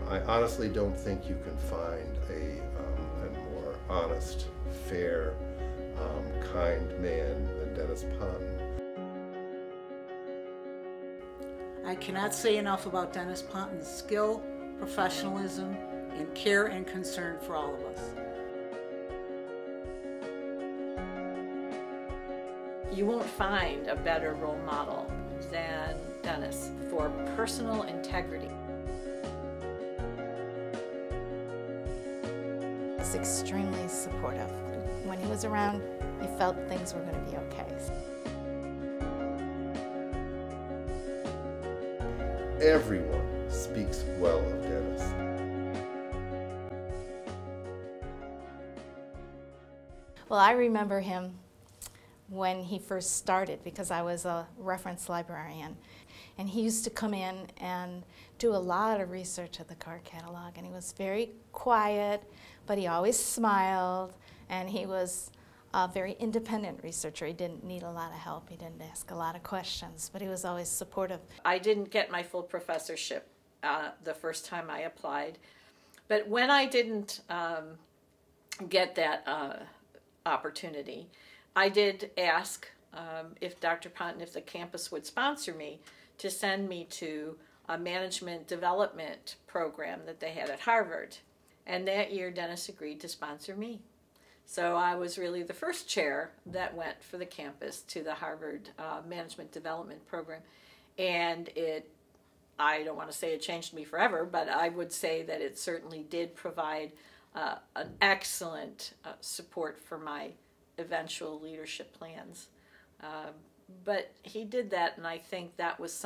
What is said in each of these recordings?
I honestly don't think you can find a more honest, fair, kind man than Dennis Ponton. I cannot say enough about Dennis Ponton's skill, professionalism, and care and concern for all of us. You won't find a better role model than Dennis for personal integrity. He's extremely supportive. When he was around, you felt things were going to be okay. Everyone speaks well of Dennis. Well, I remember him when he first started because I was a reference librarian. And he used to come in and do a lot of research at the card catalog. And he was very quiet, but he always smiled. And he was a very independent researcher. He didn't need a lot of help. He didn't ask a lot of questions, but he was always supportive. I didn't get my full professorship the first time I applied. But when I didn't get that opportunity, I did ask if Dr. Ponton, if the campus would sponsor me to send me to a management development program that they had at Harvard. And that year, Dennis agreed to sponsor me. So I was really the first chair that went for the campus to the Harvard Management Development Program. And I don't want to say it changed me forever, but I would say that it certainly did provide an excellent support for my eventual leadership plans. But he did that, and I think that was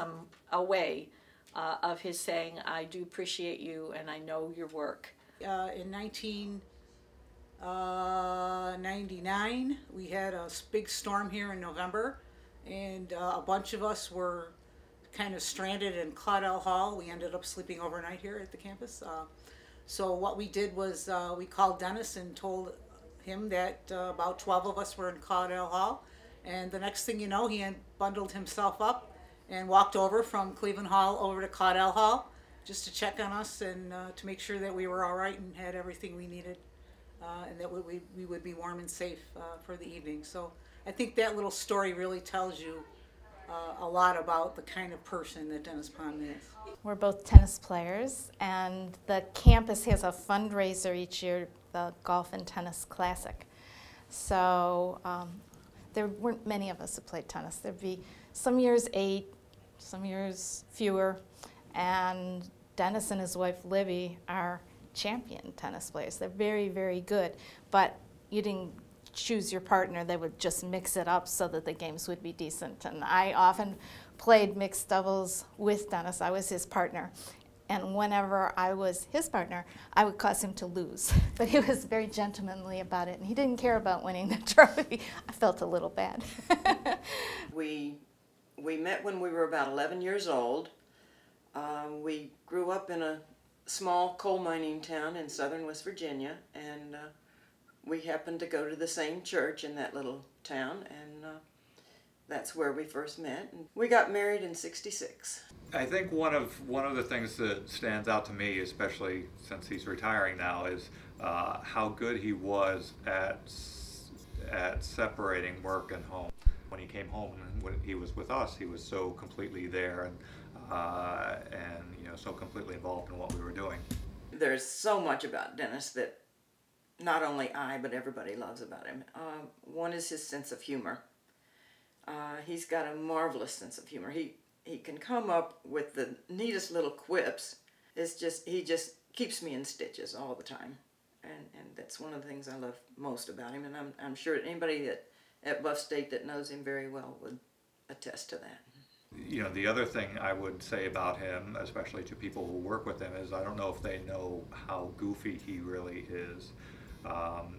a way of his saying, I do appreciate you and I know your work. In 1999, we had a big storm here in November, and a bunch of us were kind of stranded in Claudel Hall. We ended up sleeping overnight here at the campus. So what we did was we called Dennis and told him that about 12 of us were in Claudel Hall, and the next thing you know, he bundled himself up and walked over from Cleveland Hall over to Claudel Hall just to check on us and to make sure that we were all right and had everything we needed, and that we would be warm and safe for the evening. So I think that little story really tells you a lot about the kind of person that Dennis Ponton is. We're both tennis players, and the campus has a fundraiser each year, the Golf and Tennis Classic. So there weren't many of us who played tennis. There'd be some years 8, some years fewer, and Dennis and his wife Libby are champion tennis players. They're very, very good, but you didn't choose your partner. They would just mix it up so that the games would be decent. And I often played mixed doubles with Dennis. I was his partner. And whenever I was his partner, I would cause him to lose. But he was very gentlemanly about it, and he didn't care about winning the trophy. I felt a little bad. We met when we were about 11 years old. We grew up in a small coal mining town in southern West Virginia, and we happened to go to the same church in that little town, and that's where we first met. And we got married in '66. I think one of the things that stands out to me, especially since he's retiring now, is how good he was at separating work and home. When he came home and when he was with us, he was so completely there and so completely involved in what we were doing. There's so much about Dennis that not only I, but everybody loves about him. One is his sense of humor. He's got a marvelous sense of humor. He can come up with the neatest little quips. He just keeps me in stitches all the time. And that's one of the things I love most about him. And I'm sure anybody at Buff State that knows him very well would attest to that. You know, the other thing I would say about him, especially to people who work with him, is I don't know if they know how goofy he really is.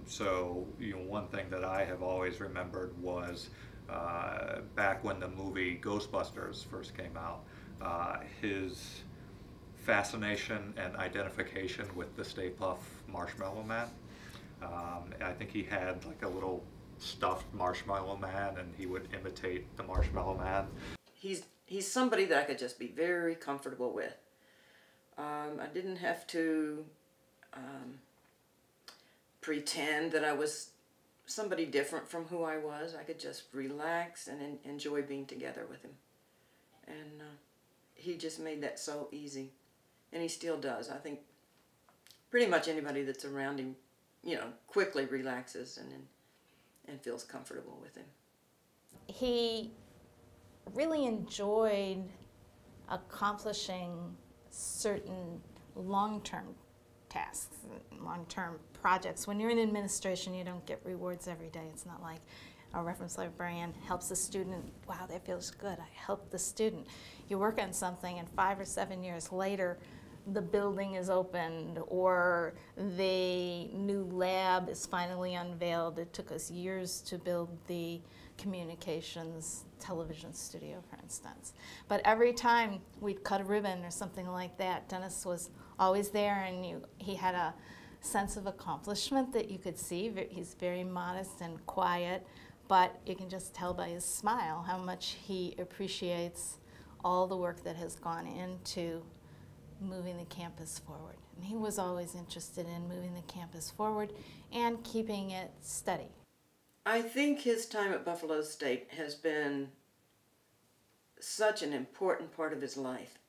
So, one thing that I have always remembered was back when the movie Ghostbusters first came out, his fascination and identification with the Stay Puft Marshmallow Man. I think he had like a little stuffed Marshmallow Man, and he would imitate the Marshmallow Man. He's somebody that I could just be very comfortable with. I didn't have to pretend that I was somebody different from who I was. I could just relax and enjoy being together with him. And he just made that so easy. And he still does. I think pretty much anybody that's around him, you know, quickly relaxes and feels comfortable with him. He really enjoyed accomplishing certain long-term tasks, long-term projects. When you're in administration, you don't get rewards every day. It's not like a reference librarian helps a student, wow, that feels good, I helped the student. You work on something and 5 or 7 years later, the building is opened or the new lab is finally unveiled. It took us years to build the communications television studio, for instance. But every time we'd cut a ribbon or something like that, Dennis was always there, and he had a sense of accomplishment that you could see. He's very modest and quiet, but you can just tell by his smile how much he appreciates all the work that has gone into moving the campus forward. And he was always interested in moving the campus forward and keeping it steady. I think his time at Buffalo State has been such an important part of his life.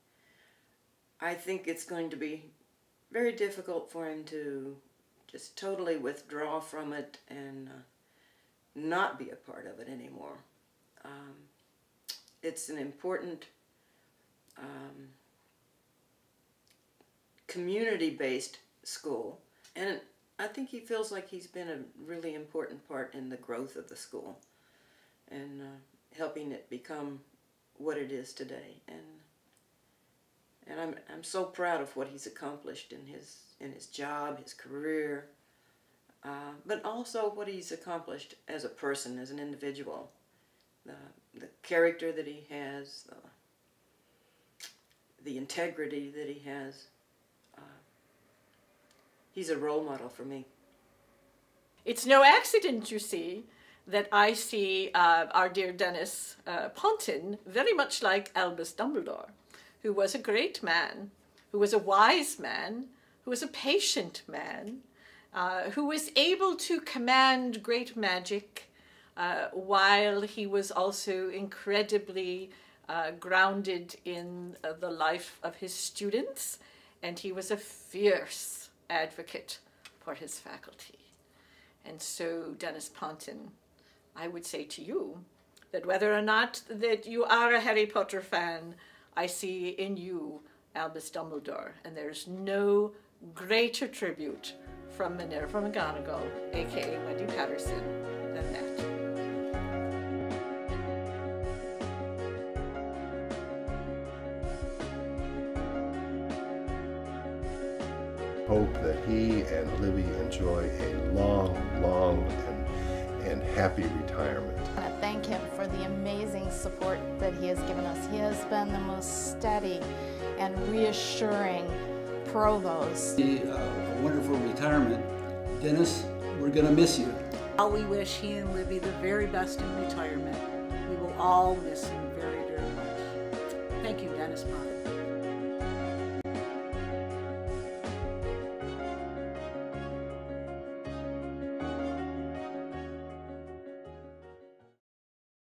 I think it's going to be very difficult for him to just totally withdraw from it and not be a part of it anymore. It's an important community-based school, and I think he feels like he's been a really important part in the growth of the school and helping it become what it is today. And I'm so proud of what he's accomplished in his job, his career, but also what he's accomplished as a person, as an individual. The character that he has, the integrity that he has. He's a role model for me. It's no accident, you see, that I see our dear Dennis Ponton very much like Albus Dumbledore, who was a great man, who was a wise man, who was a patient man, who was able to command great magic while he was also incredibly grounded in the life of his students, and he was a fierce advocate for his faculty. And so, Dennis Ponton, I would say to you that whether or not that you are a Harry Potter fan, I see in you Albus Dumbledore, and there's no greater tribute from Minerva McGonagall, aka Wendy Patterson, than that. Hope that he and Libby enjoy a long and happy retirement. I want to thank him for the amazing support that he has given us. He has been the most steady and reassuring provost. A wonderful retirement. Dennis, we're going to miss you. We wish he and Libby the very best in retirement. We will all miss him very, very much. Thank you, Dennis Ponton.